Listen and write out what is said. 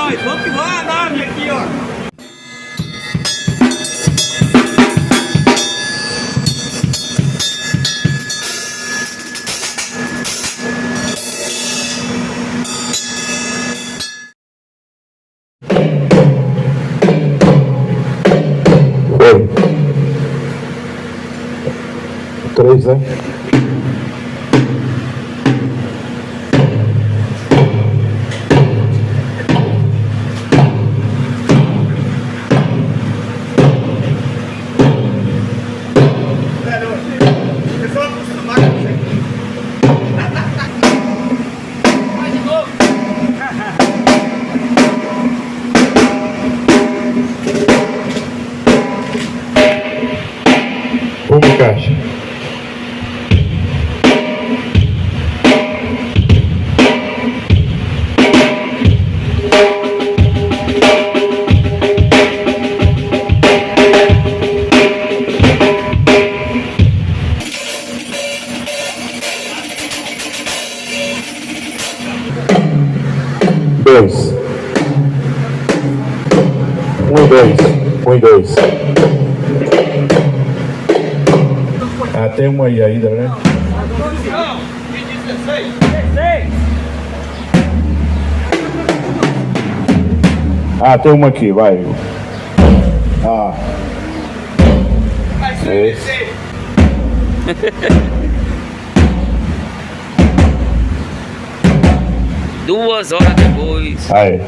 nós, vamos que vai a nave aqui, ó. Foi. 3, né? Eu sou acostumado com isso aqui. Vai de novo. Uma caixa. Dois. Um e dois. Ah, tem uma aí ainda, né? Não, 16. Ah, tem uma aqui, vai. Ah. Vai ser. 2 horas depois. Aí.